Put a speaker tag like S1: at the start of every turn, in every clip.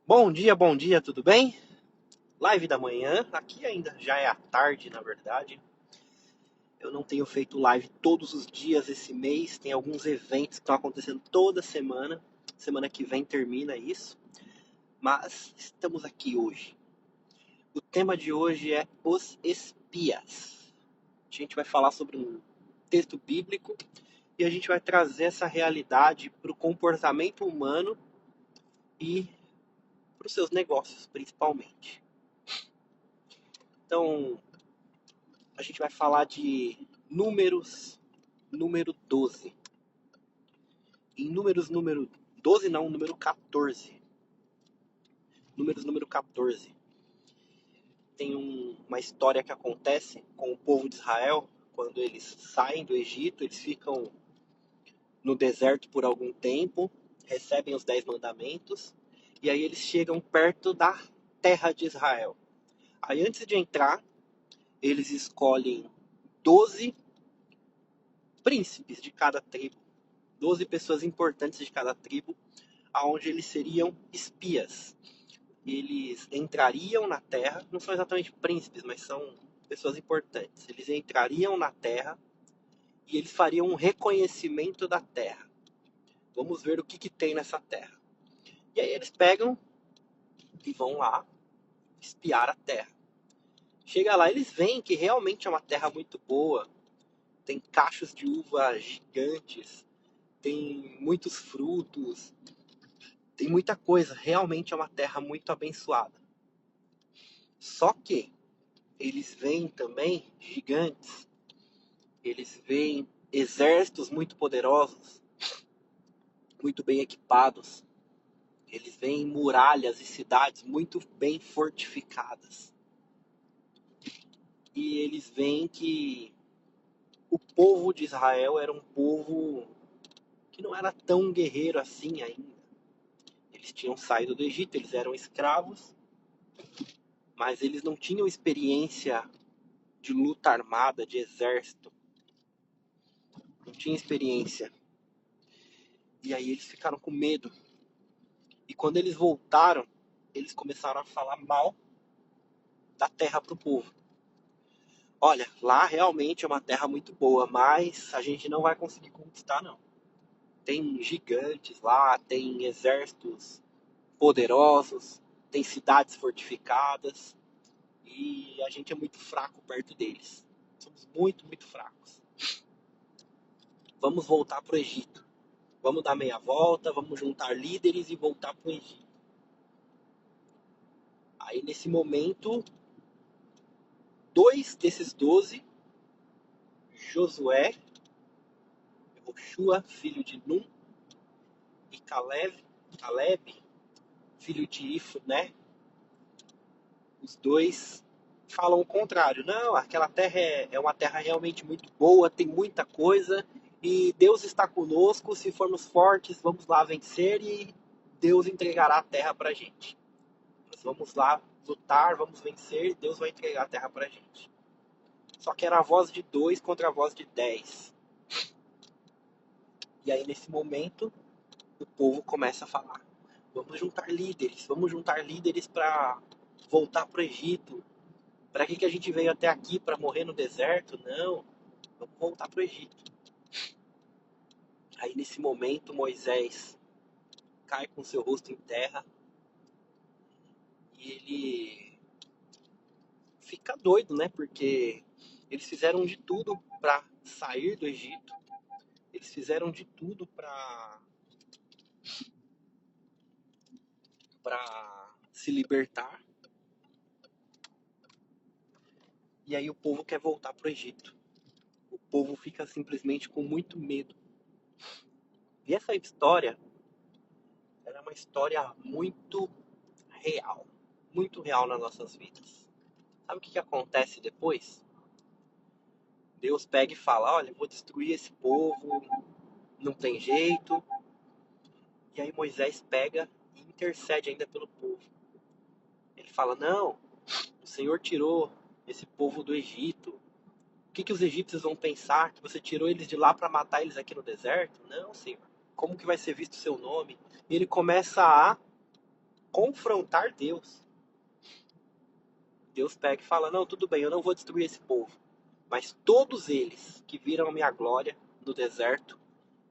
S1: Bom dia, tudo bem? Live da manhã, aqui ainda já é a tarde, na verdade. Eu não tenho feito live todos os dias esse mês, tem alguns eventos que estão acontecendo toda semana. Semana que vem termina isso, mas estamos aqui hoje. O tema de hoje é os espias. A gente vai falar sobre um texto bíblico e a gente vai trazer essa realidade para o comportamento humano e para os seus negócios, principalmente. Então, a gente vai falar de Números, número 12. Em Números, número 12 não, número 14. Números, número 14. Tem uma história que acontece com o povo de Israel. Quando eles saem do Egito, eles ficam no deserto por algum tempo, recebem os 10 mandamentos, e aí eles chegam perto da terra de Israel. Aí antes de entrar, eles escolhem 12 príncipes de cada tribo, 12 pessoas importantes de cada tribo, aonde eles seriam espias. Eles entrariam na terra, não são exatamente príncipes, mas são pessoas importantes. Eles entrariam na terra e eles fariam um reconhecimento da terra. Vamos ver o que tem nessa terra. E aí eles pegam e vão lá espiar a terra. Chega lá, eles veem que realmente é uma terra muito boa. Tem cachos de uva gigantes, tem muitos frutos, tem muita coisa. Realmente é uma terra muito abençoada. Só que eles veem também gigantes, eles veem exércitos muito poderosos, muito bem equipados. Eles veem muralhas e cidades muito bem fortificadas. E eles veem que o povo de Israel era um povo que não era tão guerreiro assim ainda. Eles tinham saído do Egito, eles eram escravos, mas eles não tinham experiência de luta armada, de exército. Não tinham experiência. E aí eles ficaram com medo. E quando eles voltaram, eles começaram a falar mal da terra para o povo. Olha, lá realmente é uma terra muito boa, mas a gente não vai conseguir conquistar, não. Tem gigantes lá, tem exércitos poderosos, tem cidades fortificadas e a gente é muito fraco perto deles. Somos muito, muito fracos. Vamos voltar para o Egito. Vamos dar meia volta, vamos juntar líderes e voltar para o Egito. Aí nesse momento, 2 desses 12, Josué, Joshua, filho de Nun, e Caleb, filho de Ifuné, os dois falam o contrário. Não, aquela terra é uma terra realmente muito boa, tem muita coisa, e Deus está conosco, se formos fortes, vamos lá vencer, e Deus entregará a terra para a gente. Nós vamos lá lutar, vamos vencer, e Deus vai entregar a terra para a gente. Só que era a voz de 2 contra a voz de 10. E aí, nesse momento, o povo começa a falar: vamos juntar líderes para voltar para o Egito. Para que a gente veio até aqui? Para morrer no deserto? Não, vamos voltar para o Egito. Aí nesse momento Moisés cai com seu rosto em terra e ele fica doido, né? Porque eles fizeram de tudo para sair do Egito. Eles fizeram de tudo para se libertar. E aí o povo quer voltar para o Egito. O povo fica simplesmente com muito medo. E essa história é uma história muito real nas nossas vidas. Sabe o que acontece depois? Deus pega e fala: olha, vou destruir esse povo, não tem jeito. E aí Moisés pega e intercede ainda pelo povo. Ele fala: não, o Senhor tirou esse povo do Egito. O que os egípcios vão pensar? Que você tirou eles de lá para matar eles aqui no deserto? Não, Senhor. Como que vai ser visto o seu nome? E ele começa a confrontar Deus. Deus pega e fala, não, tudo bem, eu não vou destruir esse povo. Mas todos eles que viram a minha glória no deserto,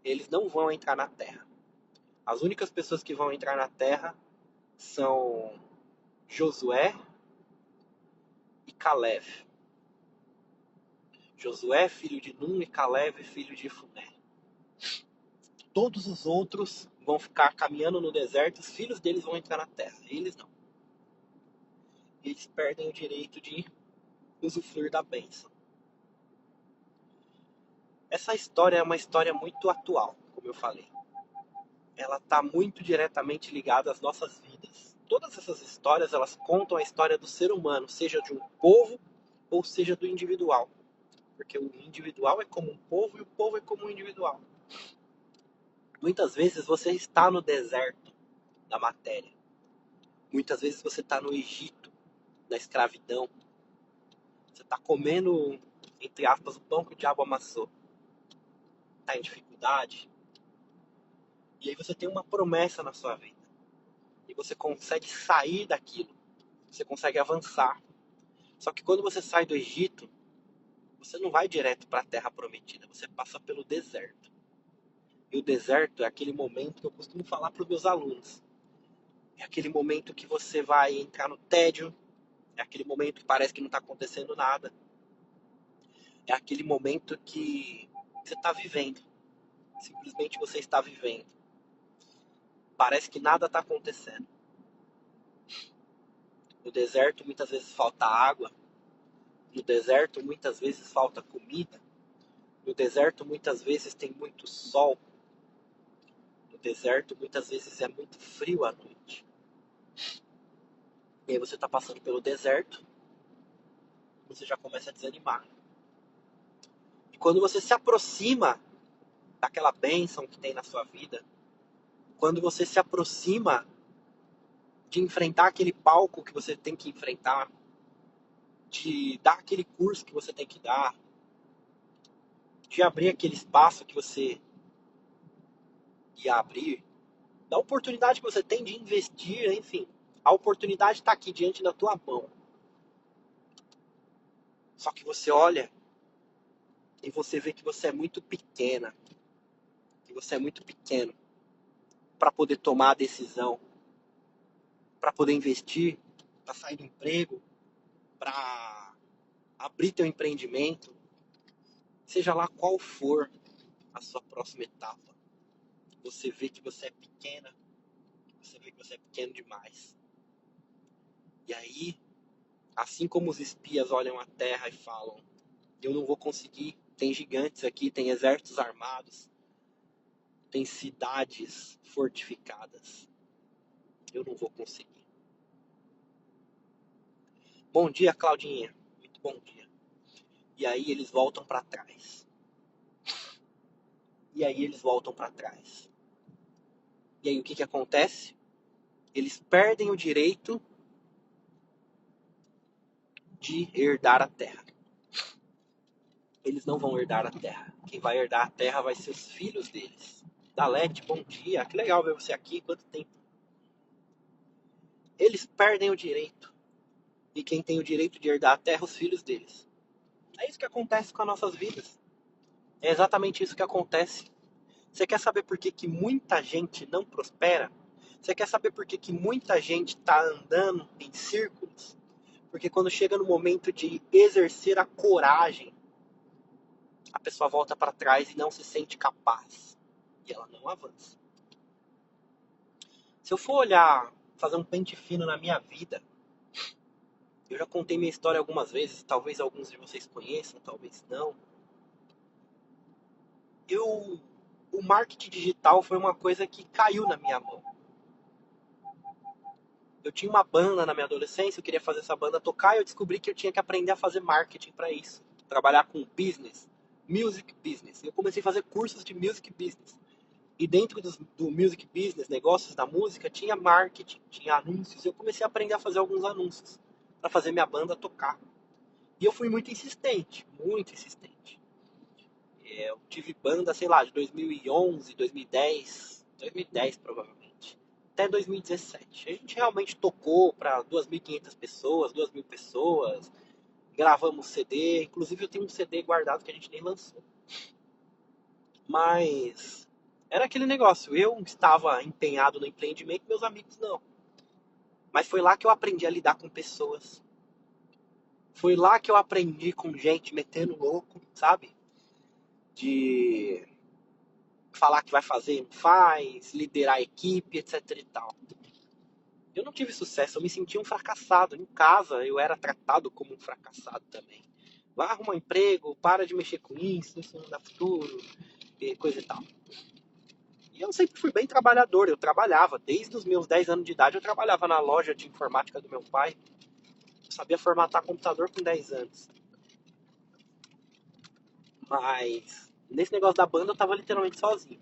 S1: eles não vão entrar na terra. As únicas pessoas que vão entrar na terra são Josué e Caleb. Josué, filho de Nun, e Caleb, filho de Jefuné. Todos os outros vão ficar caminhando no deserto, os filhos deles vão entrar na terra. Eles não. Eles perdem o direito de usufruir da bênção. Essa história é uma história muito atual, como eu falei. Ela está muito diretamente ligada às nossas vidas. Todas essas histórias, elas contam a história do ser humano, seja de um povo ou seja do individual. Porque o individual é como um povo e o povo é como um individual. Muitas vezes você está no deserto da matéria. Muitas vezes você está no Egito, na escravidão. Você está comendo, entre aspas, o pão que o diabo amassou. Está em dificuldade. E aí você tem uma promessa na sua vida. E você consegue sair daquilo. Você consegue avançar. Só que quando você sai do Egito, você não vai direto para a terra prometida. Você passa pelo deserto. E o deserto é aquele momento que eu costumo falar para os meus alunos. É aquele momento que você vai entrar no tédio. É aquele momento que parece que não está acontecendo nada. É aquele momento que você está vivendo. Simplesmente você está vivendo. Parece que nada está acontecendo. No deserto muitas vezes falta água. No deserto muitas vezes falta comida. No deserto muitas vezes tem muito sol. No deserto muitas vezes é muito frio à noite. E aí você está passando pelo deserto, você já começa a desanimar. E quando você se aproxima daquela bênção que tem na sua vida, quando você se aproxima de enfrentar aquele palco que você tem que enfrentar, de dar aquele curso que você tem que dar, de abrir aquele espaço que você ia abrir, da oportunidade que você tem de investir, enfim. A oportunidade está aqui diante da tua mão. Só que você olha e você vê que você é muito pequena, que você é muito pequeno para poder tomar a decisão, para poder investir, para sair do emprego, para abrir teu empreendimento, seja lá qual for a sua próxima etapa. Você vê que você é pequena, você vê que você é pequeno demais. E aí, assim como os espias olham a terra e falam, eu não vou conseguir, tem gigantes aqui, tem exércitos armados, tem cidades fortificadas, eu não vou conseguir. Bom dia, Claudinha. Muito bom dia. E aí eles voltam para trás. E aí eles voltam para trás. E aí o que acontece? Eles perdem o direito de herdar a terra. Eles não vão herdar a terra. Quem vai herdar a terra vai ser os filhos deles. Dalete, bom dia. Que legal ver você aqui. Quanto tempo. Eles perdem o direito. E quem tem o direito de herdar a terra, os filhos deles. É isso que acontece com as nossas vidas. É exatamente isso que acontece. Você quer saber por que muita gente não prospera? Você quer saber por que muita gente está andando em círculos? Porque quando chega no momento de exercer a coragem, a pessoa volta para trás e não se sente capaz. E ela não avança. Se eu for olhar, fazer um pente fino na minha vida, eu já contei minha história algumas vezes, talvez alguns de vocês conheçam, talvez não. O marketing digital foi uma coisa que caiu na minha mão. Eu tinha uma banda na minha adolescência, eu queria fazer essa banda tocar e eu descobri que eu tinha que aprender a fazer marketing para isso. Trabalhar com business, music business. Eu comecei a fazer cursos de music business. E dentro do music business, negócios da música, tinha marketing, tinha anúncios. Eu comecei a aprender a fazer alguns anúncios para fazer minha banda tocar. E eu fui muito insistente, muito insistente. Eu tive banda, sei lá, de 2011, 2010 provavelmente. até 2017. A gente realmente tocou para 2.500 pessoas, 2.000 pessoas, gravamos CD, inclusive eu tenho um CD guardado que a gente nem lançou. Mas era aquele negócio, eu estava empenhado no empreendimento, meus amigos não. Mas foi lá que eu aprendi a lidar com pessoas. Foi lá que eu aprendi com gente metendo louco, sabe? De falar que vai fazer e não faz, liderar a equipe, etc e tal. Eu não tive sucesso, eu me senti um fracassado. Em casa eu era tratado como um fracassado também. Vai arrumar um emprego, para de mexer com isso não dá futuro, e coisa e tal. E eu sempre fui bem trabalhador, eu trabalhava, desde os meus 10 anos de idade eu trabalhava na loja de informática do meu pai. Eu sabia formatar computador com 10 anos. Mas nesse negócio da banda eu tava literalmente sozinho.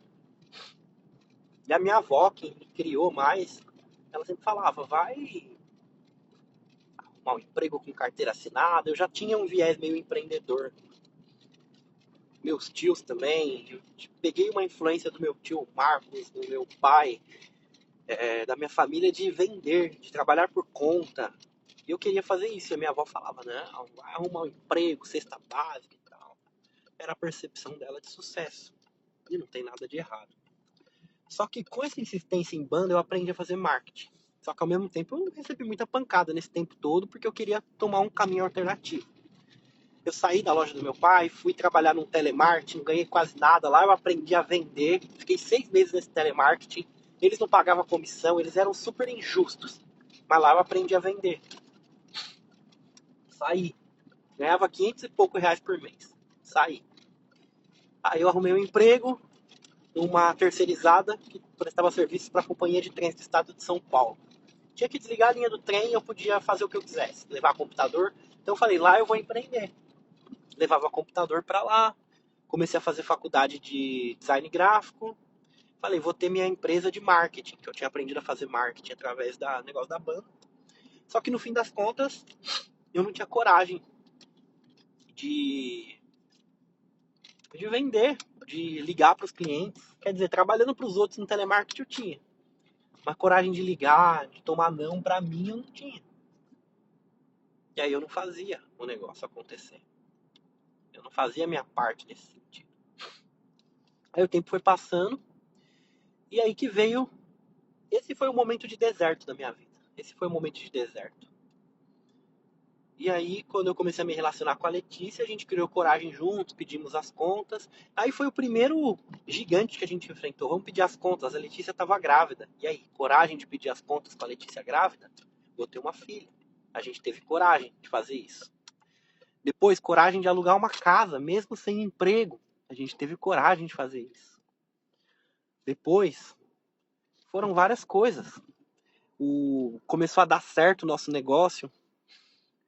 S1: E a minha avó, que me criou mais, ela sempre falava, vai arrumar um emprego com carteira assinada. Eu já tinha um viés meio empreendedor. Meus tios também. Eu peguei uma influência do meu tio Marcos, do meu pai, da minha família de vender, de trabalhar por conta. E eu queria fazer isso. E a minha avó falava, não, vai arrumar um emprego, cesta básica e tal. Era a percepção dela de sucesso. E não tem nada de errado. Só que com essa insistência em banda eu aprendi a fazer marketing. Só que ao mesmo tempo eu recebi muita pancada nesse tempo todo porque eu queria tomar um caminho alternativo. Eu saí da loja do meu pai, fui trabalhar num telemarketing, não ganhei quase nada. Lá eu aprendi a vender, fiquei 6 meses nesse telemarketing. Eles não pagavam comissão, eles eram super injustos. Mas lá eu aprendi a vender. Saí. Ganhava 500 e pouco reais por mês. Saí. Aí eu arrumei um emprego numa terceirizada que prestava serviços para a companhia de trens do estado de São Paulo. Tinha que desligar a linha do trem e eu podia fazer o que eu quisesse, levar computador. Então eu falei, lá eu vou empreender. Levava computador para lá, comecei a fazer faculdade de design gráfico. Falei, vou ter minha empresa de marketing, que eu tinha aprendido a fazer marketing através do negócio da banda. Só que no fim das contas, eu não tinha coragem de, de vender, de ligar para os clientes. Quer dizer, trabalhando para os outros no telemarketing eu tinha. Mas coragem de ligar, de tomar não, para mim eu não tinha. E aí eu não fazia o negócio acontecer. Eu não fazia a minha parte nesse sentido. Aí o tempo foi passando, e aí que veio. Esse foi o momento de deserto da minha vida. Esse foi o momento de deserto. E aí, quando eu comecei a me relacionar com a Letícia, a gente criou coragem juntos, pedimos as contas. Aí foi o primeiro gigante que a gente enfrentou. Vamos pedir as contas. A Letícia estava grávida. E aí, coragem de pedir as contas com a Letícia grávida? Vou ter uma filha. A gente teve coragem de fazer isso. Depois, coragem de alugar uma casa, mesmo sem emprego. A gente teve coragem de fazer isso. Depois, foram várias coisas. Começou a dar certo o nosso negócio.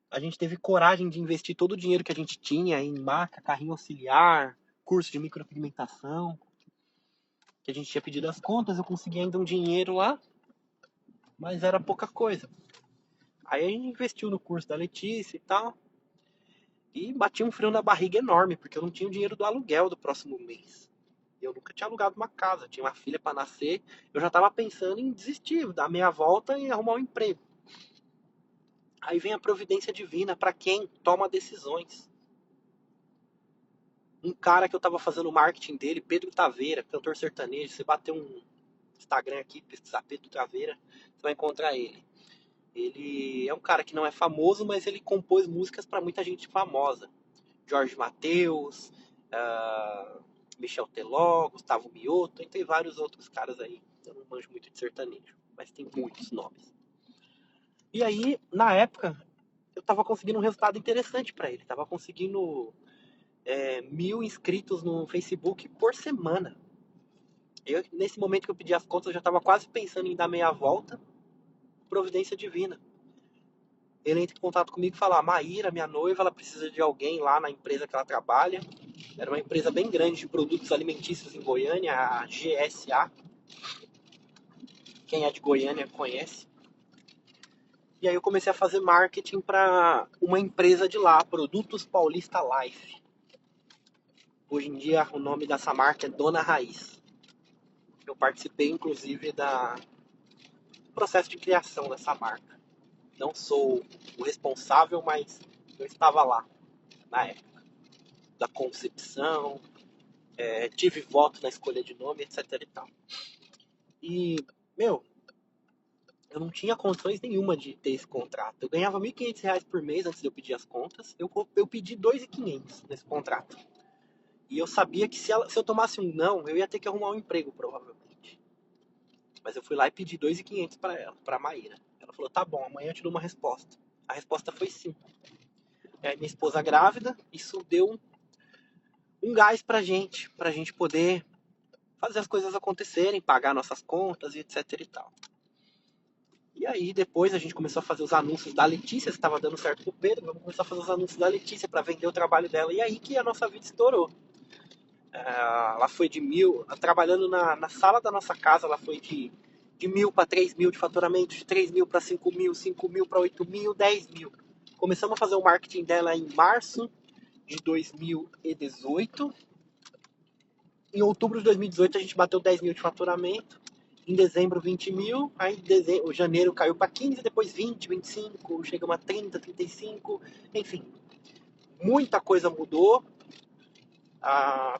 S1: A gente teve coragem de investir todo o dinheiro que a gente tinha em maca, carrinho auxiliar, curso de micropigmentação. Que a gente tinha pedido as contas, eu consegui ainda um dinheiro lá, mas era pouca coisa. Aí a gente investiu no curso da Letícia e tal. E bati um frio na barriga enorme, porque eu não tinha o dinheiro do aluguel do próximo mês. Eu nunca tinha alugado uma casa, tinha uma filha para nascer. Eu já estava pensando em desistir, dar meia volta e arrumar um emprego. Aí vem a providência divina para quem toma decisões. Um cara que eu estava fazendo o marketing dele, Pedro Taveira, cantor sertanejo. Você bater um Instagram aqui, pesquisar Pedro Taveira, você vai encontrar ele. Ele é um cara que não é famoso, mas ele compôs músicas para muita gente famosa. Jorge Mateus, Michel Teló, Gustavo Mioto, e tem vários outros caras aí. Eu não manjo muito de sertanejo, mas tem muitos nomes. E aí, na época, eu tava conseguindo um resultado interessante para ele. Tava conseguindo 1.000 inscritos no Facebook por semana. Nesse momento que eu pedi as contas, eu já tava quase pensando em dar meia volta. Providência divina. Ele entra em contato comigo e fala, Maíra, minha noiva, ela precisa de alguém lá na empresa que ela trabalha. Era uma empresa bem grande de produtos alimentícios em Goiânia, a GSA. Quem é de Goiânia conhece. E aí eu comecei a fazer marketing para uma empresa de lá, Produtos Paulista Life. Hoje em dia o nome dessa marca é Dona Raiz. Eu participei inclusive processo de criação dessa marca. Não sou o responsável, mas eu estava lá na época da concepção, tive voto na escolha de nome, etc e tal. E, meu, eu não tinha condições nenhuma de ter esse contrato. Eu ganhava R$ 1.500 por mês antes de eu pedir as contas. Eu pedi R$ 2.500 nesse contrato. E eu sabia que se eu tomasse um não, eu ia ter que arrumar um emprego, provavelmente. Mas eu fui lá e pedi R$ 2.500 para ela, para Maíra. Ela falou, tá bom, amanhã eu te dou uma resposta. A resposta foi sim. Minha esposa grávida, isso deu um gás pra gente poder fazer as coisas acontecerem, pagar nossas contas e etc e tal. E aí depois a gente começou a fazer os anúncios da Letícia, se estava dando certo pro Pedro, vamos começar a fazer os anúncios da Letícia para vender o trabalho dela. E aí que a nossa vida estourou. Ela foi de 1.000, trabalhando na sala da nossa casa, ela foi de 1.000 para 3.000 de faturamento, de 3.000 para 5.000, 5.000 para 8.000, 10.000. Começamos a fazer o marketing dela em março de 2018. Em outubro de 2018 a gente bateu 10.000 de faturamento. Em dezembro 20.000, aí janeiro caiu para 15, depois 20, 25, chegamos a 30, 35, enfim. Muita coisa mudou.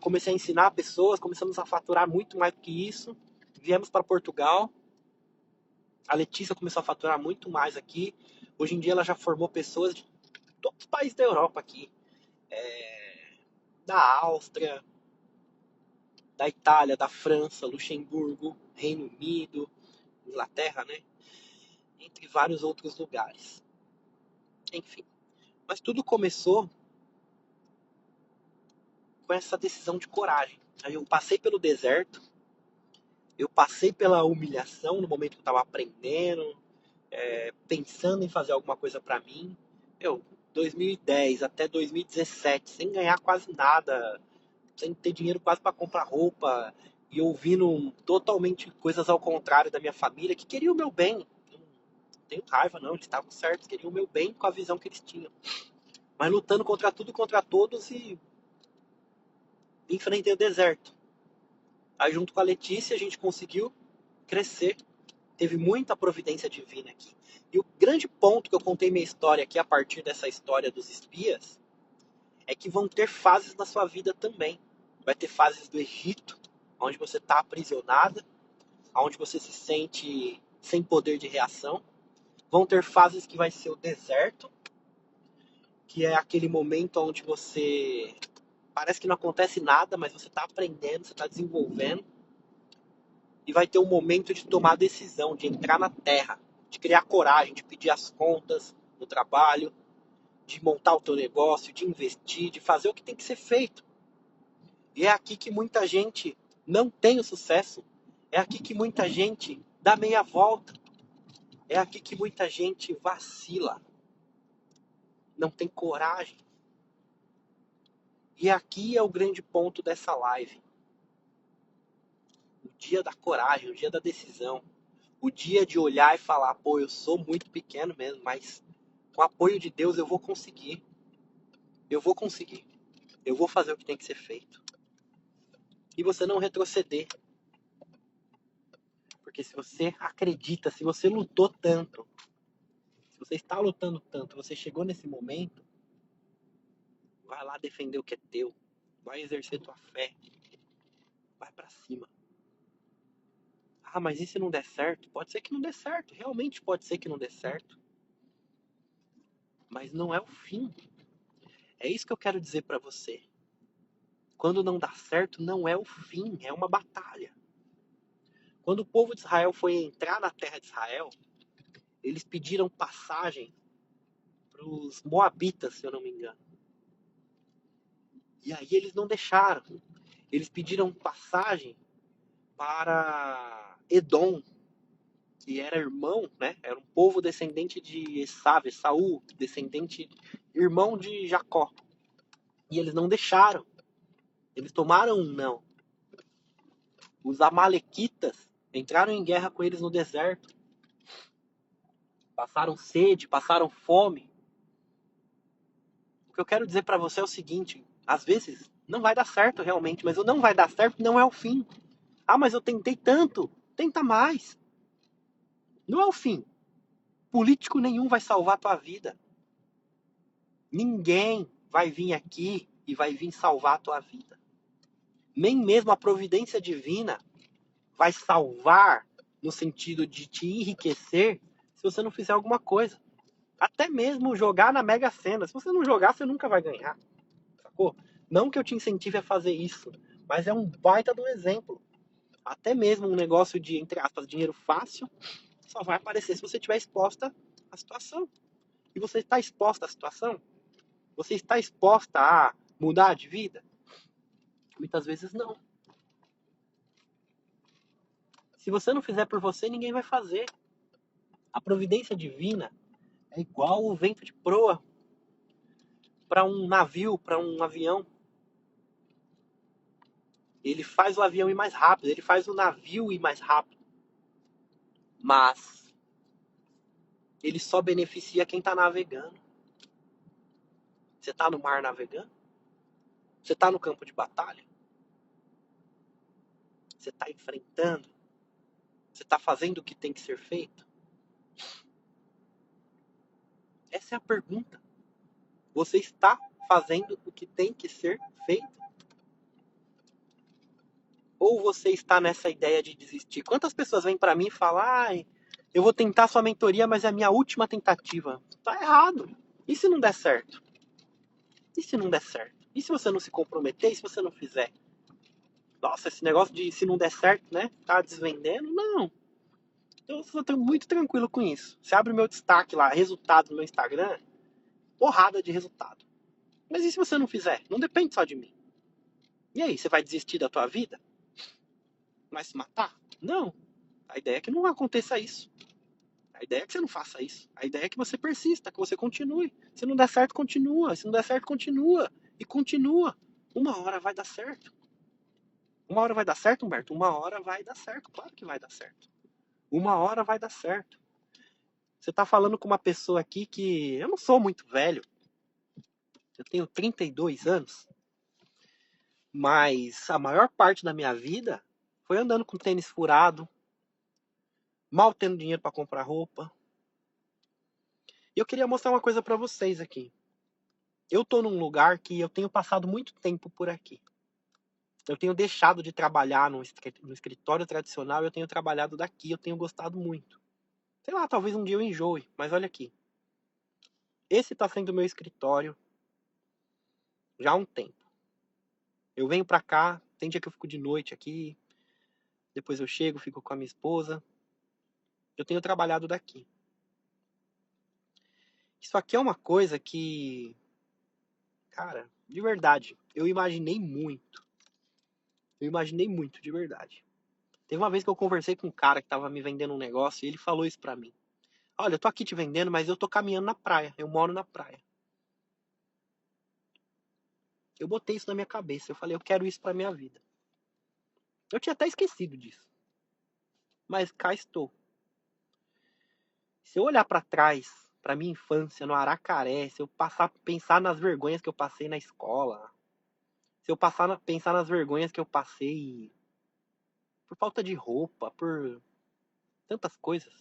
S1: Comecei a ensinar pessoas, começamos a faturar muito mais do que isso. Viemos para Portugal. A Letícia começou a faturar muito mais aqui. Hoje em dia ela já formou pessoas de todos os países da Europa aqui. Da Áustria, da Itália, da França, Luxemburgo, Reino Unido, Inglaterra, né? Entre vários outros lugares. Enfim. Mas tudo começou com essa decisão de coragem. Aí eu passei pelo deserto, eu passei pela humilhação no momento que eu estava aprendendo, pensando em fazer alguma coisa para mim. 2010 até 2017, sem ganhar quase nada, sem ter dinheiro quase para comprar roupa, e ouvindo totalmente coisas ao contrário da minha família, que queria o meu bem. Não tenho raiva não, eles estavam certos, queriam o meu bem com a visão que eles tinham. Mas lutando contra tudo e contra todos, e enfrentei o deserto. Aí junto com a Letícia a gente conseguiu crescer. Teve muita providência divina aqui. E o grande ponto que eu contei minha história aqui a partir dessa história dos espias é que vão ter fases na sua vida também. Vai ter fases do Egito, onde você está aprisionada, onde você se sente sem poder de reação. Vão ter fases que vai ser o deserto, que é aquele momento onde você parece que não acontece nada, mas você está aprendendo, você está desenvolvendo. E vai ter um momento de tomar a decisão, de entrar na terra, de criar coragem, de pedir as contas no trabalho, de montar o teu negócio, de investir, de fazer o que tem que ser feito. E é aqui que muita gente não tem o sucesso. É aqui que muita gente dá meia volta. É aqui que muita gente vacila. Não tem coragem. E aqui é o grande ponto dessa live. O dia da coragem, o dia da decisão. O dia de olhar e falar, pô, eu sou muito pequeno mesmo, mas com o apoio de Deus eu vou conseguir. Eu vou conseguir. Eu vou fazer o que tem que ser feito. E você não retroceder. Porque se você acredita, se você lutou tanto, se você está lutando tanto, você chegou nesse momento, vai lá defender o que é teu. Vai exercer tua fé. Vai pra cima. Ah, mas e se não der certo? Pode ser que não dê certo. Realmente pode ser que não dê certo. Mas não é o fim. É isso que eu quero dizer pra você. Quando não dá certo, não é o fim. É uma batalha. Quando o povo de Israel foi entrar na terra de Israel, eles pediram passagem para os moabitas, se eu não me engano. E aí eles não deixaram. Eles pediram passagem para Edom, que era irmão, né? Era um povo descendente de Esaú, descendente, irmão de Jacó. E eles não deixaram. Eles tomaram um não. Os amalequitas entraram em guerra com eles no deserto. Passaram sede, passaram fome. O que eu quero dizer para você é o seguinte: às vezes não vai dar certo realmente, mas o não vai dar certo não é o fim. Ah, mas eu tentei tanto. Tenta mais. Não é o fim. Político nenhum vai salvar a tua vida. Ninguém vai vir aqui e vai vir salvar a tua vida. Nem mesmo a providência divina vai salvar no sentido de te enriquecer se você não fizer alguma coisa. Até mesmo jogar na Mega Sena. Se você não jogar, você nunca vai ganhar. Sacou? Não que eu te incentive a fazer isso, mas é um baita de um exemplo. Até mesmo um negócio de, entre aspas, dinheiro fácil, só vai aparecer se você estiver exposta à situação. E você está exposta à situação? Você está exposta a mudar de vida? Muitas vezes não. Se você não fizer por você, ninguém vai fazer. A providência divina é igual o vento de proa para um navio, para um avião. Ele faz o avião ir mais rápido, ele faz o navio ir mais rápido. Mas ele só beneficia quem está navegando. Você está no mar navegando? Você está no campo de batalha? Você está enfrentando? Você está fazendo o que tem que ser feito? Essa é a pergunta. Você está fazendo o que tem que ser feito? Ou você está nessa ideia de desistir? Quantas pessoas vêm para mim e falam, eu vou tentar sua mentoria, mas é a minha última tentativa. Tá errado. E se não der certo? E se não der certo? E se você não se comprometer? E se você não fizer? Nossa, esse negócio de se não der certo, né? Tá desvendendo? Não. Eu tô muito tranquilo com isso. Você abre o meu destaque lá, resultado no meu Instagram, porrada de resultado. Mas e se você não fizer? Não depende só de mim. E aí, você vai desistir da tua vida? Vai se matar? Não. A ideia é que não aconteça isso. A ideia é que você não faça isso. A ideia é que você persista, que você continue. Se não der certo, continua. Se não der certo, continua. E continua. Uma hora vai dar certo. Uma hora vai dar certo, Humberto? Uma hora vai dar certo. Claro que vai dar certo. Uma hora vai dar certo. Você tá falando com uma pessoa aqui que eu não sou muito velho. Eu tenho 32 anos. Mas a maior parte da minha vida foi andando com tênis furado, mal tendo dinheiro para comprar roupa. E eu queria mostrar uma coisa para vocês aqui. Eu tô num lugar que eu tenho passado muito tempo por aqui. Eu tenho deixado de trabalhar no escritório tradicional, eu tenho trabalhado daqui, eu tenho gostado muito. Sei lá, talvez um dia eu enjoe, mas olha aqui. Esse tá sendo o meu escritório já há um tempo. Eu venho pra cá, tem dia que eu fico de noite aqui, depois eu chego, fico com a minha esposa. Eu tenho trabalhado daqui. Isso aqui é uma coisa que, cara, de verdade, eu imaginei muito. Eu imaginei muito, de verdade. Teve uma vez que eu conversei com um cara que tava me vendendo um negócio e ele falou isso pra mim. Olha, eu tô aqui te vendendo, mas eu tô caminhando na praia. Eu moro na praia. Eu botei isso na minha cabeça. Eu falei, eu quero isso pra minha vida. Eu tinha até esquecido disso. Mas cá estou. Se eu olhar pra trás, pra minha infância no Aracaré, se eu pensar nas vergonhas que eu passei na escola, se eu pensar nas vergonhas que eu passei por falta de roupa, por tantas coisas.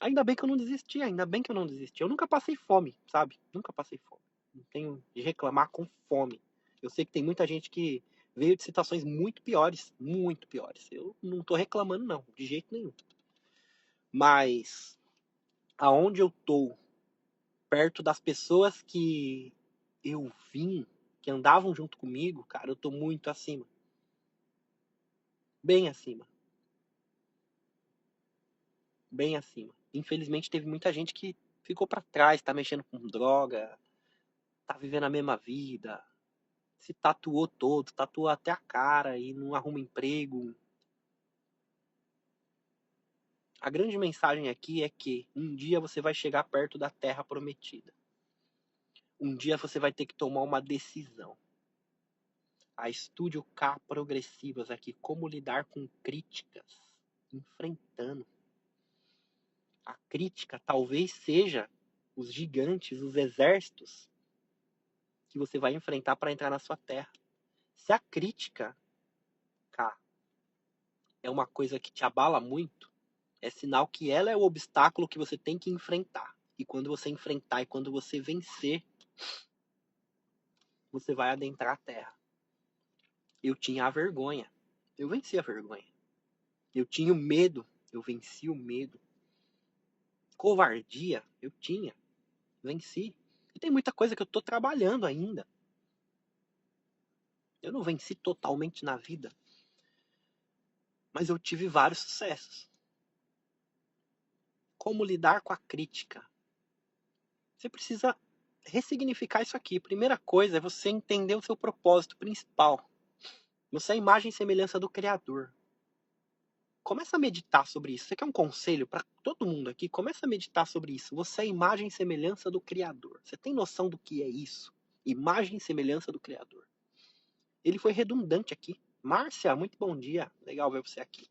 S1: Ainda bem que eu não desisti, ainda bem que eu não desisti. Eu nunca passei fome, sabe? Nunca passei fome. Não tenho de reclamar com fome. Eu sei que tem muita gente que veio de situações muito piores, muito piores. Eu não tô reclamando não, de jeito nenhum. Mas aonde eu tô, perto das pessoas que eu vim, que andavam junto comigo, cara, eu tô muito acima. Bem acima. Bem acima. Infelizmente teve muita gente que ficou pra trás, tá mexendo com droga, tá vivendo a mesma vida, se tatuou todo, tatuou até a cara e não arruma emprego. A grande mensagem aqui é que um dia você vai chegar perto da terra prometida. Um dia você vai ter que tomar uma decisão. A Estúdio K Progressivas aqui, como lidar com críticas, enfrentando. A crítica talvez seja os gigantes, os exércitos que você vai enfrentar para entrar na sua terra. Se a crítica, K, é uma coisa que te abala muito, é sinal que ela é o obstáculo que você tem que enfrentar. E quando você enfrentar e quando você vencer, você vai adentrar a terra. Eu tinha a vergonha. Eu venci a vergonha. Eu tinha o medo. Eu venci o medo. Covardia, eu tinha. Venci. E tem muita coisa que eu tô trabalhando ainda. Eu não venci totalmente na vida. Mas eu tive vários sucessos. Como lidar com a crítica? Você precisa ressignificar isso aqui. Primeira coisa é você entender o seu propósito principal. Você é a imagem e semelhança do Criador. Começa a meditar sobre isso. Você quer um conselho para todo mundo aqui? Começa a meditar sobre isso. Você é a imagem e semelhança do Criador. Você tem noção do que é isso? Imagem e semelhança do Criador. Ele foi redundante aqui. Márcia, muito bom dia. Legal ver você aqui.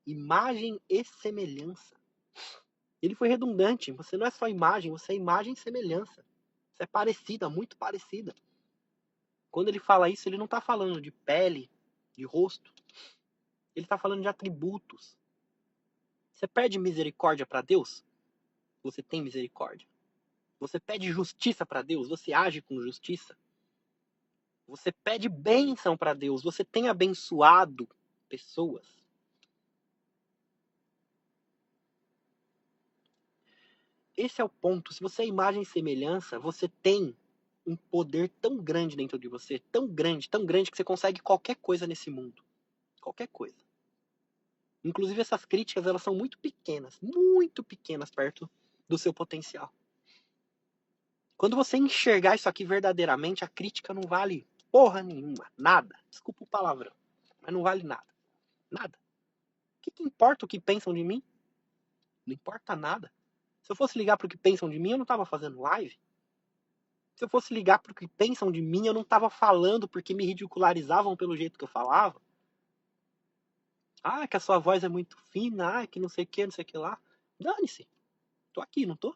S1: Imagem e semelhança. Ele foi redundante. Você não é só imagem, você é imagem e semelhança. Você é parecida, muito parecida. Quando ele fala isso, ele não está falando de pele, de rosto. Ele está falando de atributos. Você pede misericórdia para Deus? Você tem misericórdia. Você pede justiça para Deus? Você age com justiça. Você pede bênção para Deus? Você tem abençoado pessoas? Esse é o ponto. Se você é imagem e semelhança, você tem um poder tão grande dentro de você, tão grande que você consegue qualquer coisa nesse mundo. Qualquer coisa. Inclusive essas críticas, elas são muito pequenas perto do seu potencial. Quando você enxergar isso aqui verdadeiramente, a crítica não vale porra nenhuma, nada. Desculpa o palavrão, mas não vale nada. Nada. O que importa o que pensam de mim? Não importa nada. Se eu fosse ligar para o que pensam de mim, eu não estava fazendo live. Se eu fosse ligar para o que pensam de mim, eu não estava falando porque me ridicularizavam pelo jeito que eu falava. Ah, que a sua voz é muito fina, ah, que não sei o que, não sei o que lá. Dane-se. Tô aqui, não tô?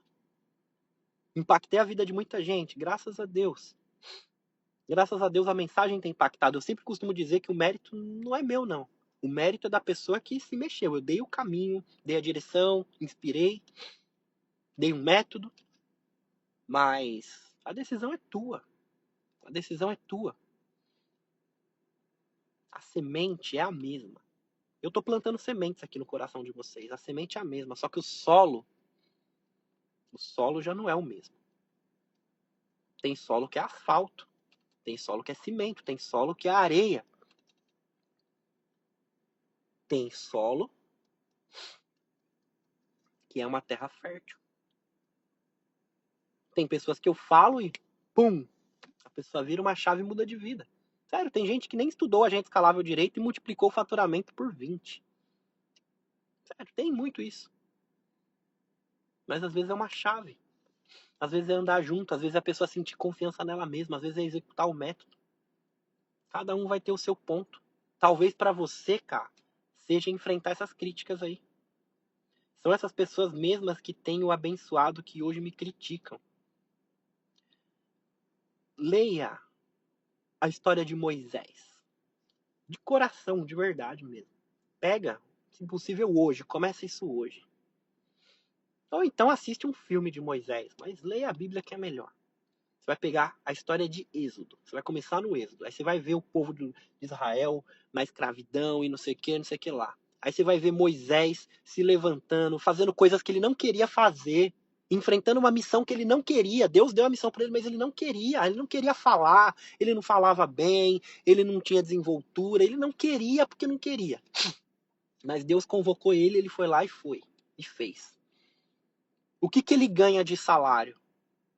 S1: Impactei a vida de muita gente, graças a Deus. Graças a Deus a mensagem tem impactado. Eu sempre costumo dizer que o mérito não é meu, não. O mérito é da pessoa que se mexeu. Eu dei o caminho, dei a direção, inspirei, dei um método, mas a decisão é tua. A decisão é tua. A semente é a mesma. Eu tô plantando sementes aqui no coração de vocês. A semente é a mesma, só que o solo já não é o mesmo. Tem solo que é asfalto, tem solo que é cimento, tem solo que é areia. Tem solo que é uma terra fértil. Tem pessoas que eu falo e pum, a pessoa vira uma chave e muda de vida. Sério, tem gente que nem estudou agente escalável direito e multiplicou o faturamento por 20. Sério, tem muito isso. Mas às vezes é uma chave. Às vezes é andar junto, às vezes é a pessoa sentir confiança nela mesma, às vezes é executar o método. Cada um vai ter o seu ponto. Talvez para você, cara, seja enfrentar essas críticas aí. São essas pessoas mesmas que têm o abençoado que hoje me criticam. Leia a história de Moisés. De coração, de verdade mesmo. Pega, se possível hoje, começa isso hoje. Ou então assiste um filme de Moisés, mas leia a Bíblia que é melhor. Você vai pegar a história de Êxodo. Você vai começar no Êxodo. Aí você vai ver o povo de Israel na escravidão e não sei o que lá. Aí você vai ver Moisés se levantando, fazendo coisas que ele não queria fazer, enfrentando uma missão que ele não queria. Deus deu a missão para ele, mas ele não queria falar, ele não falava bem, ele não tinha desenvoltura, ele não queria porque não queria. Mas Deus convocou ele, ele foi lá e foi, e fez. O que ele ganha de salário?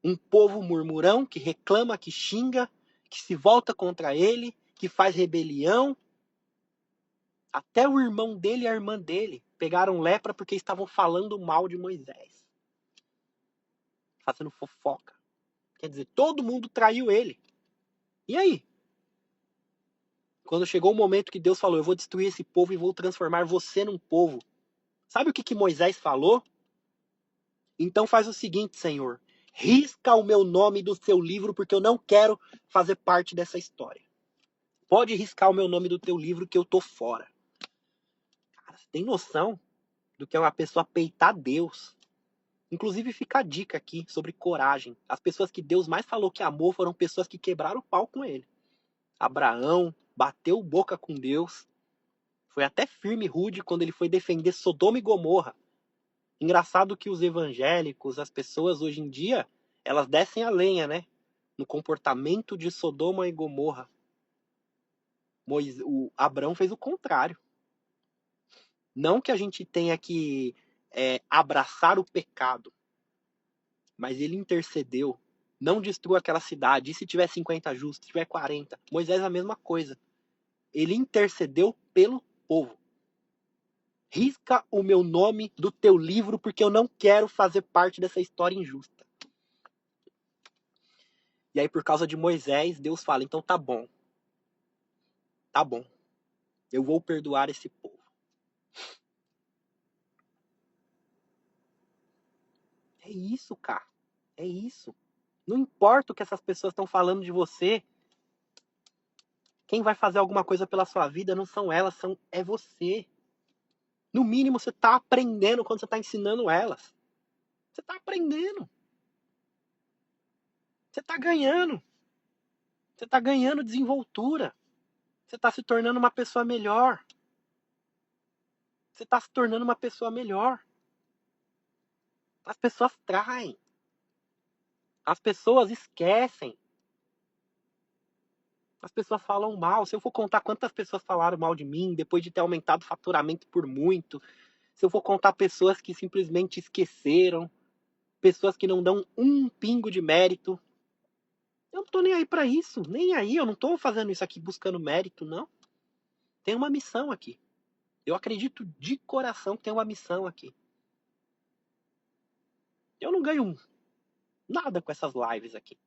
S1: Um povo murmurão que reclama, que xinga, que se volta contra ele, que faz rebelião. Até o irmão dele e a irmã dele pegaram lepra porque estavam falando mal de Moisés. Fazendo fofoca. Quer dizer, todo mundo traiu ele. E aí? Quando chegou o momento que Deus falou, eu vou destruir esse povo e vou transformar você num povo. Sabe o que Moisés falou? Então faz o seguinte, Senhor. Risca o meu nome do seu livro porque eu não quero fazer parte dessa história. Pode riscar o meu nome do teu livro que eu tô fora. Tem noção do que é uma pessoa peitar Deus? Inclusive fica a dica aqui sobre coragem. As pessoas que Deus mais falou que amou foram pessoas que quebraram o pau com ele. Abraão bateu boca com Deus. Foi até firme e rude quando ele foi defender Sodoma e Gomorra. Engraçado que os evangélicos, as pessoas hoje em dia, elas descem a lenha, né? No comportamento de Sodoma e Gomorra. O Abraão fez o contrário. Não que a gente tenha que abraçar o pecado, mas ele intercedeu. Não destrua aquela cidade. E se tiver 50 justos, se tiver 40? Moisés a mesma coisa. Ele intercedeu pelo povo. Risca o meu nome do teu livro, porque eu não quero fazer parte dessa história injusta. E aí, por causa de Moisés, Deus fala, então tá bom. Tá bom. Eu vou perdoar esse povo. É isso, cara. É isso. Não importa o que essas pessoas estão falando de você. Quem vai fazer alguma coisa pela sua vida não são elas, é você. No mínimo, você está aprendendo quando você está ensinando elas. Você está aprendendo. Você está ganhando. Você está ganhando desenvoltura. Você está se tornando uma pessoa melhor. Você está se tornando uma pessoa melhor. As pessoas traem. As pessoas esquecem. As pessoas falam mal. Se eu for contar quantas pessoas falaram mal de mim depois de ter aumentado o faturamento por muito, se eu for contar pessoas que simplesmente esqueceram, pessoas que não dão um pingo de mérito, eu não tô nem aí pra isso. Nem aí, eu não tô fazendo isso aqui buscando mérito, não. Tem uma missão aqui. Eu acredito de coração que tem uma missão aqui. Eu não ganho nada com essas lives aqui.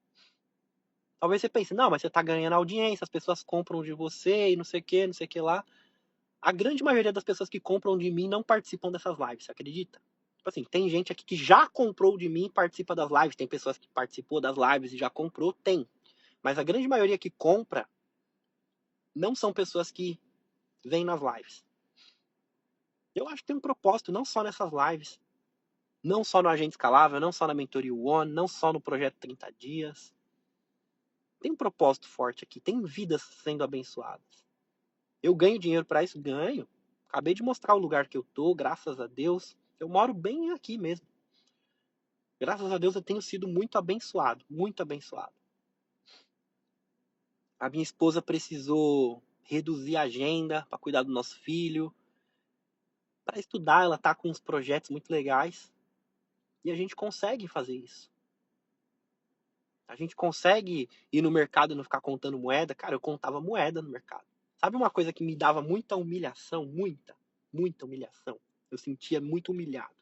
S1: Talvez você pense, não, mas você tá ganhando audiência, as pessoas compram de você e não sei o que lá. A grande maioria das pessoas que compram de mim não participam dessas lives, você acredita? Tipo assim, tem gente aqui que já comprou de mim e participa das lives, tem pessoas que participou das lives e já comprou, tem. Mas a grande maioria que compra não são pessoas que vêm nas lives. Eu acho que tem um propósito, não só nessas lives, não só no Agente Escalável, não só na Mentoria One, não só no Projeto 30 Dias. Tem um propósito forte aqui, tem vidas sendo abençoadas. Eu ganho dinheiro para isso? Ganho. Acabei de mostrar o lugar que eu tô, graças a Deus. Eu moro bem aqui mesmo. Graças a Deus eu tenho sido muito abençoado, muito abençoado. A minha esposa precisou reduzir a agenda para cuidar do nosso filho. Para estudar, ela tá com uns projetos muito legais. E a gente consegue fazer isso. A gente consegue ir no mercado e não ficar contando moeda. Cara, eu contava moeda no mercado. Sabe uma coisa que me dava muita humilhação? Muita humilhação. Eu sentia muito humilhado.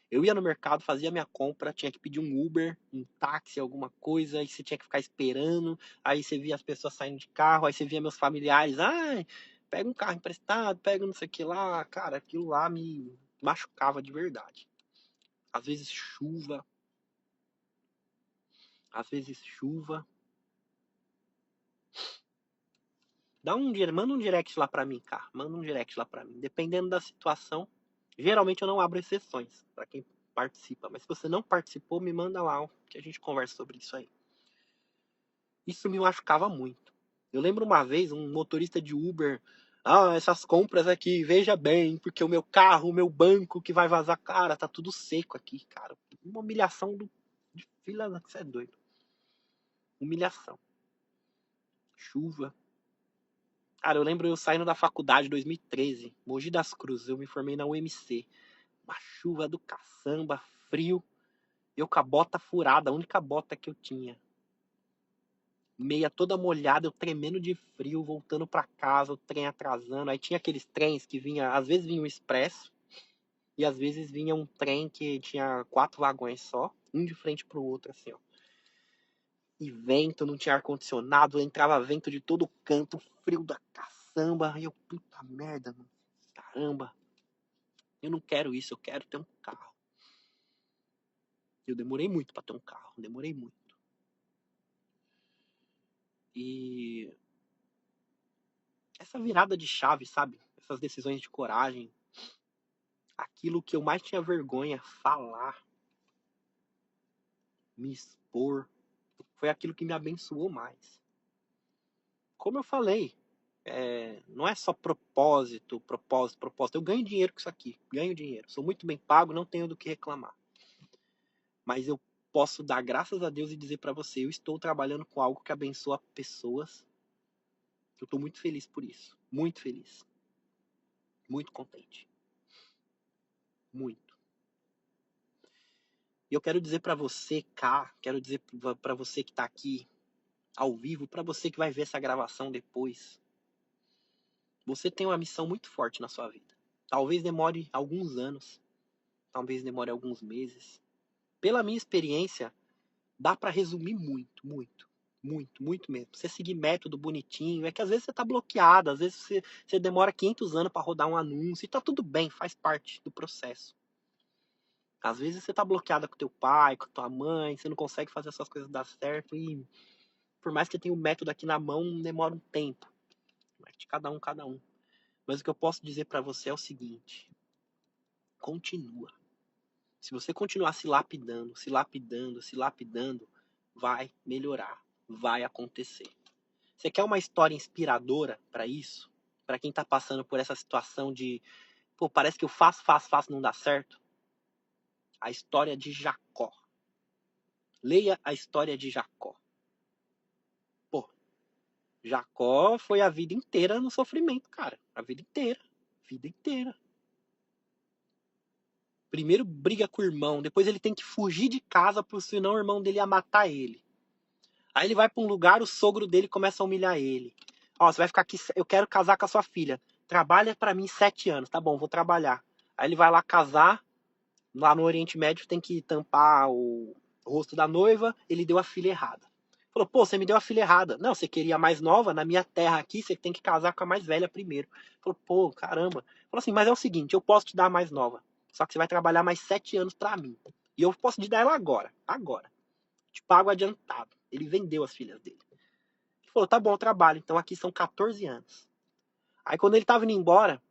S1: Eu ia no mercado, fazia minha compra, tinha que pedir um Uber, um táxi, alguma coisa, aí você tinha que ficar esperando, aí você via as pessoas saindo de carro, aí você via meus familiares, ai, pega um carro emprestado, pega não sei o que lá, cara, aquilo lá me machucava de verdade. Às vezes chuva, manda um direct lá pra mim, cara, manda um direct lá pra mim, dependendo da situação, geralmente eu não abro exceções pra quem participa, mas se você não participou, me manda lá, que a gente conversa sobre isso aí. Isso me machucava muito. Eu lembro uma vez, um motorista de Uber, essas compras aqui, veja bem, porque o meu carro, o meu banco que vai vazar, cara, tá tudo seco aqui, cara. Uma humilhação de fila, você é doido. Humilhação. Chuva. Cara, eu lembro eu saindo da faculdade em 2013, Mogi das Cruzes, eu me formei na UMC. Uma chuva do caçamba, frio, eu com a bota furada, a única bota que eu tinha. Meia toda molhada, eu tremendo de frio, voltando pra casa, o trem atrasando. Aí tinha aqueles trens que vinha, às vezes vinha um expresso, e às vezes vinha um trem que tinha 4 vagões só, um de frente pro outro, assim, ó. E vento, não tinha ar-condicionado, entrava vento de todo canto, frio da caçamba. E eu, puta merda, mano. Caramba. Eu não quero isso, eu quero ter um carro. Eu demorei muito pra ter um carro, demorei muito. E essa virada de chave, sabe? Essas decisões de coragem, aquilo que eu mais tinha vergonha, falar, me expor, foi aquilo que me abençoou mais. Como eu falei, não é só propósito. Eu ganho dinheiro com isso aqui, ganho dinheiro. Sou muito bem pago, não tenho do que reclamar. Mas eu posso dar graças a Deus e dizer para você, eu estou trabalhando com algo que abençoa pessoas. Eu estou muito feliz por isso, muito feliz, muito contente, muito. E eu quero dizer para você, quero dizer para você que está aqui ao vivo, para você que vai ver essa gravação depois, você tem uma missão muito forte na sua vida. Talvez demore alguns anos, talvez demore alguns meses. Pela minha experiência, dá para resumir muito, muito, muito, muito mesmo. Você seguir método bonitinho, é que às vezes você tá bloqueado, às vezes você demora 500 anos para rodar um anúncio, e tá tudo bem, faz parte do processo. Às vezes você tá bloqueada com teu pai, com tua mãe, você não consegue fazer essas coisas dar certo, e por mais que tenha o método aqui na mão, demora um tempo. De cada um, cada um. Mas o que eu posso dizer para você é o seguinte: continua. Se você continuar se lapidando, se lapidando, se lapidando, vai melhorar, vai acontecer. Você quer uma história inspiradora para isso? Para quem tá passando por essa situação de, pô, parece que eu faço, não dá certo? A história de Jacó. Leia a história de Jacó. Pô, Jacó foi a vida inteira no sofrimento, cara. A vida inteira. Vida inteira. Primeiro briga com o irmão, depois ele tem que fugir de casa, porque senão o irmão dele ia matar ele. Aí ele vai para um lugar, o sogro dele começa a humilhar ele. Ó, você vai ficar aqui, eu quero casar com a sua filha. Trabalha para mim 7 anos, tá bom, vou trabalhar. Aí ele vai lá casar, lá no Oriente Médio tem que tampar o rosto da noiva, ele deu a filha errada. Falou, pô, você me deu a filha errada. Não, você queria a mais nova, na minha terra aqui, você tem que casar com a mais velha primeiro. Falou, pô, caramba. Falou assim, mas é o seguinte, eu posso te dar a mais nova, só que você vai trabalhar mais 7 anos para mim. E eu posso te dar ela agora, agora. Te pago adiantado. Ele vendeu as filhas dele. Ele falou, tá bom, eu trabalho. Então aqui são 14 anos. Aí quando ele tava indo embora,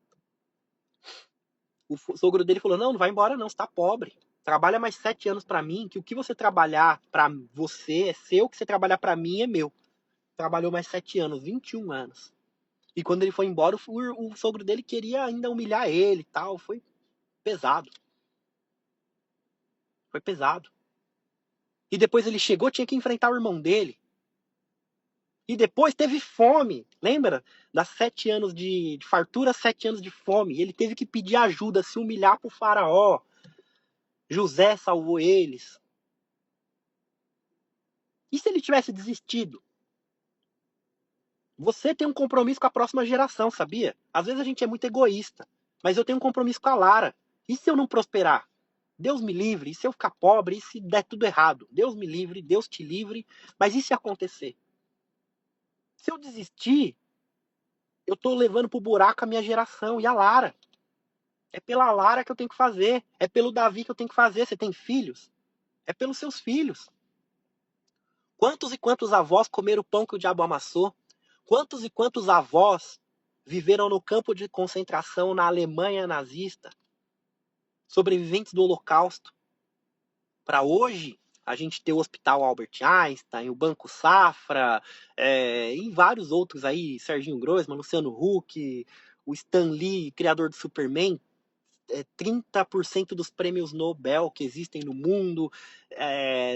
S1: o sogro dele falou, não, não vai embora não, você tá pobre. Trabalha mais 7 anos para mim, que o que você trabalhar para você é seu, o que você trabalhar para mim é meu. Trabalhou mais 7 anos, 21 anos. E quando ele foi embora, o sogro dele queria ainda humilhar ele e tal. Foi pesado. Foi pesado. E depois ele chegou, tinha que enfrentar o irmão dele. E depois teve fome. Lembra? Das 7 anos de fartura, 7 anos de fome. E ele teve que pedir ajuda, se humilhar pro faraó. José salvou eles. E se ele tivesse desistido? Você tem um compromisso com a próxima geração, sabia? Às vezes a gente é muito egoísta. Mas eu tenho um compromisso com a Lara. E se eu não prosperar? Deus me livre. E se eu ficar pobre? E se der tudo errado? Deus me livre, Deus te livre. Mas e se acontecer? Se eu desistir, eu tô levando pro buraco a minha geração e a Lara. É pela Lara que eu tenho que fazer. É pelo Davi que eu tenho que fazer. Você tem filhos? É pelos seus filhos. Quantos e quantos avós comeram o pão que o diabo amassou? Quantos e quantos avós viveram no campo de concentração na Alemanha nazista? Sobreviventes do Holocausto. Para hoje, a gente ter o Hospital Albert Einstein, o Banco Safra, e vários outros aí, Serginho Groisman, Luciano Huck, o Stan Lee, criador do Superman, 30% dos prêmios Nobel que existem no mundo,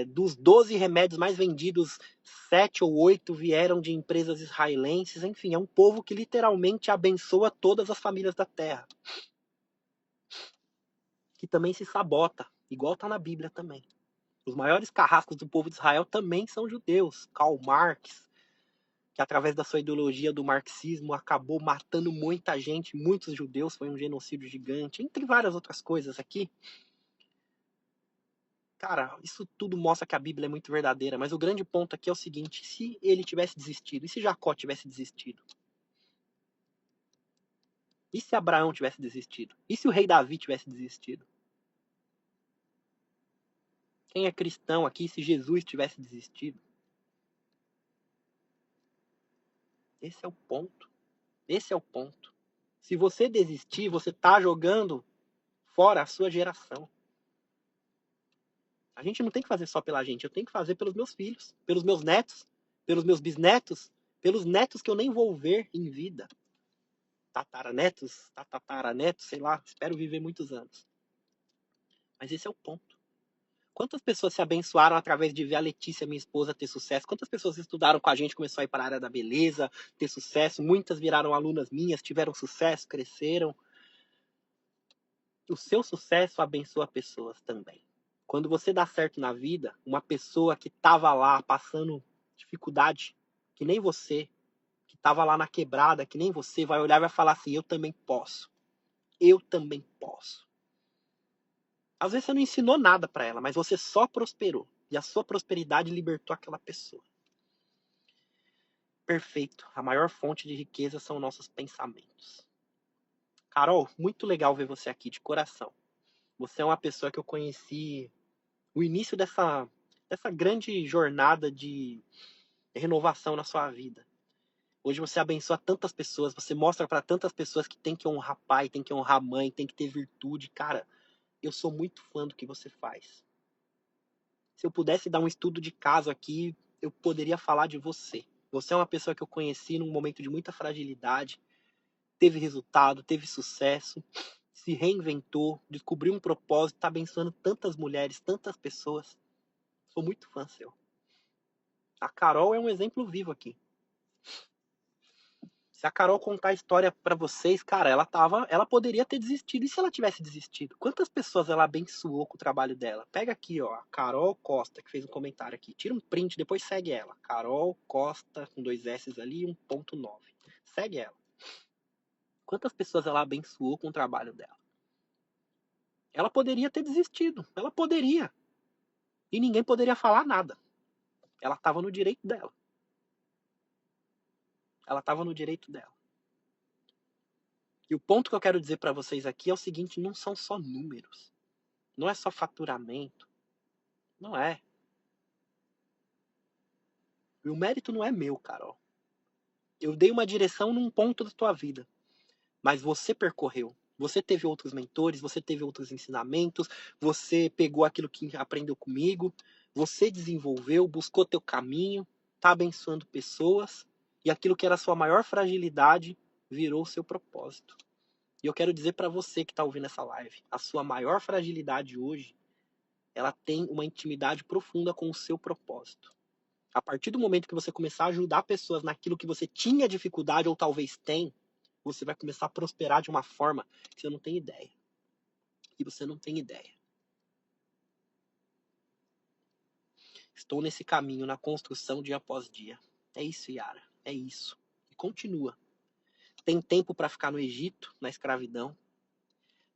S1: dos 12 remédios mais vendidos, 7 ou 8 vieram de empresas israelenses. Enfim, é um povo que literalmente abençoa todas as famílias da Terra. Que também se sabota, igual está na Bíblia também. Os maiores carrascos do povo de Israel também são judeus. Karl Marx, que através da sua ideologia do marxismo acabou matando muita gente, muitos judeus, foi um genocídio gigante, entre várias outras coisas aqui. Cara, isso tudo mostra que a Bíblia é muito verdadeira, mas o grande ponto aqui é o seguinte: se ele tivesse desistido, e se Jacó tivesse desistido? E se Abraão tivesse desistido? E se o rei Davi tivesse desistido? Quem é cristão aqui, se Jesus tivesse desistido? Esse é o ponto. Esse é o ponto. Se você desistir, você tá jogando fora a sua geração. A gente não tem que fazer só pela gente, eu tenho que fazer pelos meus filhos, pelos meus netos, pelos meus bisnetos, pelos netos que eu nem vou ver em vida. Tataranetos, tataranetos, sei lá, espero viver muitos anos. Mas esse é o ponto. Quantas pessoas se abençoaram através de ver a Letícia, minha esposa, ter sucesso? Quantas pessoas estudaram com a gente, começou a ir para a área da beleza, ter sucesso? Muitas viraram alunas minhas, tiveram sucesso, cresceram. O seu sucesso abençoa pessoas também. Quando você dá certo na vida, uma pessoa que estava lá passando dificuldade, que nem você, que estava lá na quebrada, que nem você, vai olhar e vai falar assim, eu também posso. Eu também posso. Às vezes você não ensinou nada para ela, mas você só prosperou. E a sua prosperidade libertou aquela pessoa. Perfeito. A maior fonte de riqueza são nossos pensamentos. Carol, muito legal ver você aqui, de coração. Você é uma pessoa que eu conheci o início dessa grande jornada de renovação na sua vida. Hoje você abençoa tantas pessoas, você mostra para tantas pessoas que tem que honrar pai, tem que honrar mãe, tem que ter virtude. Cara, eu sou muito fã do que você faz. Se eu pudesse dar um estudo de caso aqui, eu poderia falar de você. Você é uma pessoa que eu conheci num momento de muita fragilidade, teve resultado, teve sucesso, se reinventou, descobriu um propósito, está abençoando tantas mulheres, tantas pessoas. Sou muito fã seu. A Carol é um exemplo vivo aqui. Se a Carol contar a história pra vocês, cara, ela poderia ter desistido. E se ela tivesse desistido? Quantas pessoas ela abençoou com o trabalho dela? Pega aqui, ó, a Carol Costa, que fez um comentário aqui. Tira um print, depois segue ela. Carol Costa, com 2 S ali e 1.9. Segue ela. Quantas pessoas ela abençoou com o trabalho dela? Ela poderia ter desistido. Ela poderia. E ninguém poderia falar nada. Ela estava no direito dela. Ela estava no direito dela. E o ponto que eu quero dizer para vocês aqui é o seguinte, não são só números. Não é só faturamento. Não é. E o mérito não é meu, Carol. Eu dei uma direção num ponto da tua vida. Mas você percorreu. Você teve outros mentores, você teve outros ensinamentos, você pegou aquilo que aprendeu comigo, você desenvolveu, buscou teu caminho, tá abençoando pessoas, e aquilo que era a sua maior fragilidade virou o seu propósito. E eu quero dizer para você que está ouvindo essa live, a sua maior fragilidade hoje, ela tem uma intimidade profunda com o seu propósito. A partir do momento que você começar a ajudar pessoas naquilo que você tinha dificuldade ou talvez tem, você vai começar a prosperar de uma forma que você não tem ideia. E você não tem ideia. Estou nesse caminho, na construção dia após dia. É isso, Yara. É isso. E continua. Tem tempo para ficar no Egito, na escravidão.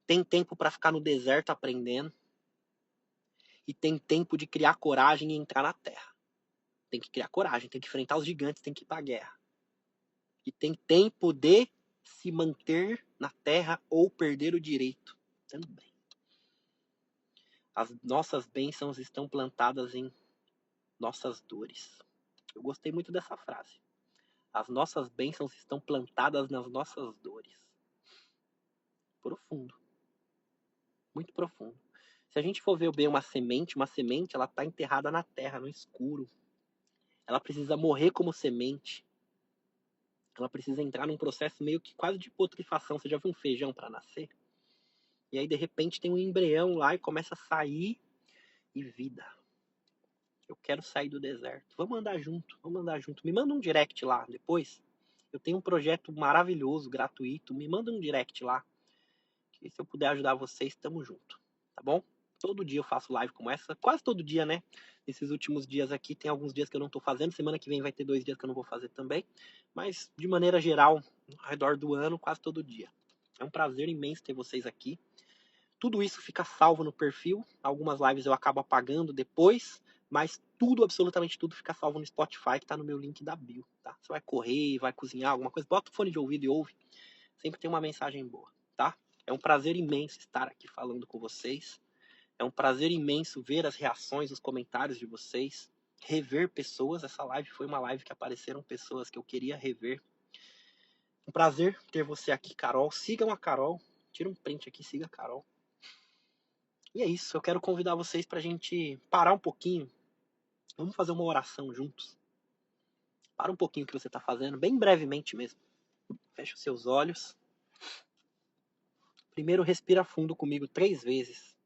S1: Tem tempo para ficar no deserto aprendendo. E tem tempo de criar coragem e entrar na terra. Tem que criar coragem, tem que enfrentar os gigantes, tem que ir para a guerra. E tem tempo de se manter na terra ou perder o direito também. As nossas bênçãos estão plantadas em nossas dores. Eu gostei muito dessa frase. As nossas bênçãos estão plantadas nas nossas dores. Profundo. Muito profundo. Se a gente for ver bem uma semente ela está enterrada na terra, no escuro. Ela precisa morrer como semente. Ela precisa entrar num processo meio que quase de putrefação. Você já viu um feijão para nascer? E aí, de repente, tem um embrião lá e começa a sair e vida. Eu quero sair do deserto. Vamos andar junto, vamos andar junto. Me manda um direct lá depois. Eu tenho um projeto maravilhoso, gratuito. Me manda um direct lá. Que se eu puder ajudar vocês, tamo junto. Tá bom? Todo dia eu faço live como essa. Quase todo dia, né? Nesses últimos dias aqui, tem alguns dias que eu não tô fazendo. Semana que vem vai ter 2 dias que eu não vou fazer também. Mas, de maneira geral, ao redor do ano, quase todo dia. É um prazer imenso ter vocês aqui. Tudo isso fica salvo no perfil. Algumas lives eu acabo apagando depois, mas tudo, absolutamente tudo, fica salvo no Spotify, que tá no meu link da bio, tá? Você vai correr, vai cozinhar, alguma coisa, bota o fone de ouvido e ouve. Sempre tem uma mensagem boa, tá? É um prazer imenso estar aqui falando com vocês. É um prazer imenso ver as reações, os comentários de vocês, rever pessoas. Essa live foi uma live que apareceram pessoas que eu queria rever. Um prazer ter você aqui, Carol. Sigam a Carol. Tira um print aqui, siga a Carol. E é isso, eu quero convidar vocês pra gente parar um pouquinho. Vamos fazer uma oração juntos. Para um pouquinho o que você está fazendo, bem brevemente mesmo. Fecha os seus olhos. Primeiro, respira fundo comigo 3 vezes.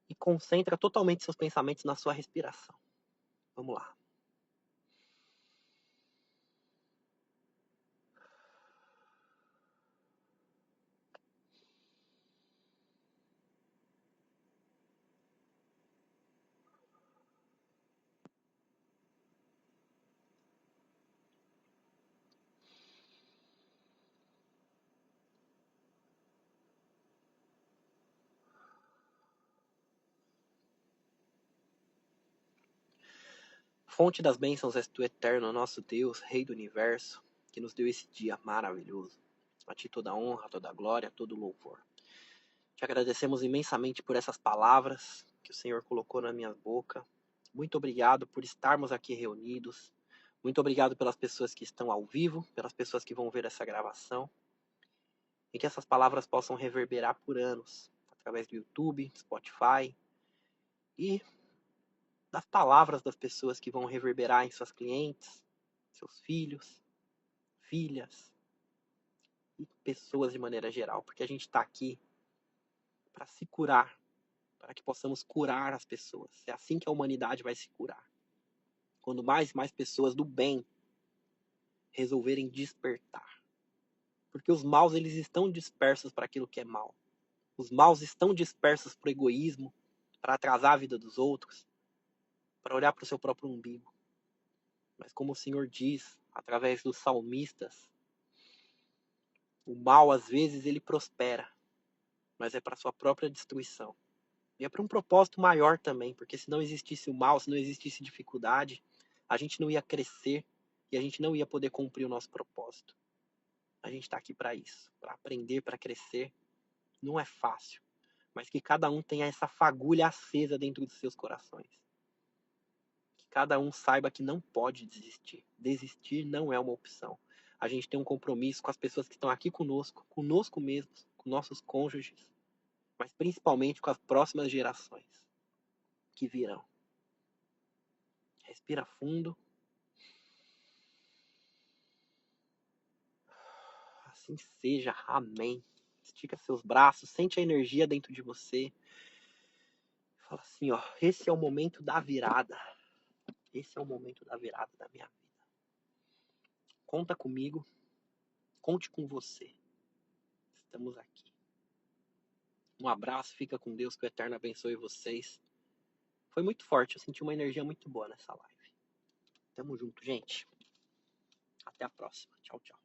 S1: E concentra totalmente seus pensamentos na sua respiração. Vamos lá. Fonte das bênçãos és tu, eterno, nosso Deus, Rei do Universo, que nos deu esse dia maravilhoso. A ti toda a honra, toda a glória, todo o louvor. Te agradecemos imensamente por essas palavras que o Senhor colocou na minha boca. Muito obrigado por estarmos aqui reunidos. Muito obrigado pelas pessoas que estão ao vivo, pelas pessoas que vão ver essa gravação. E que essas palavras possam reverberar por anos, através do YouTube, Spotify e das palavras das pessoas que vão reverberar em suas clientes, seus filhos, filhas e pessoas de maneira geral. Porque a gente está aqui para se curar, para que possamos curar as pessoas. É assim que a humanidade vai se curar. Quando mais e mais pessoas do bem resolverem despertar. Porque os maus, eles estão dispersos para aquilo que é mal. Os maus estão dispersos para o egoísmo, para atrasar a vida dos outros, para olhar para o seu próprio umbigo. Mas como o Senhor diz, através dos salmistas, o mal às vezes ele prospera, mas é para sua própria destruição. E é para um propósito maior também, porque se não existisse o mal, se não existisse dificuldade, a gente não ia crescer e a gente não ia poder cumprir o nosso propósito. A gente está aqui para isso, para aprender, para crescer. Não é fácil, mas que cada um tenha essa fagulha acesa dentro dos seus corações. Que cada um saiba que não pode desistir. Desistir não é uma opção. A gente tem um compromisso com as pessoas que estão aqui conosco mesmos, com nossos cônjuges, mas principalmente com as próximas gerações que virão. Respira fundo. Assim seja. Amém. Estica seus braços, sente a energia dentro de você. Fala assim, ó, esse é o momento da virada. Esse é o momento da virada da minha vida. Conta comigo. Conte com você. Estamos aqui. Um abraço, fica com Deus, que o Eterno abençoe vocês. Foi muito forte, eu senti uma energia muito boa nessa live. Tamo junto, gente. Até a próxima. Tchau, tchau.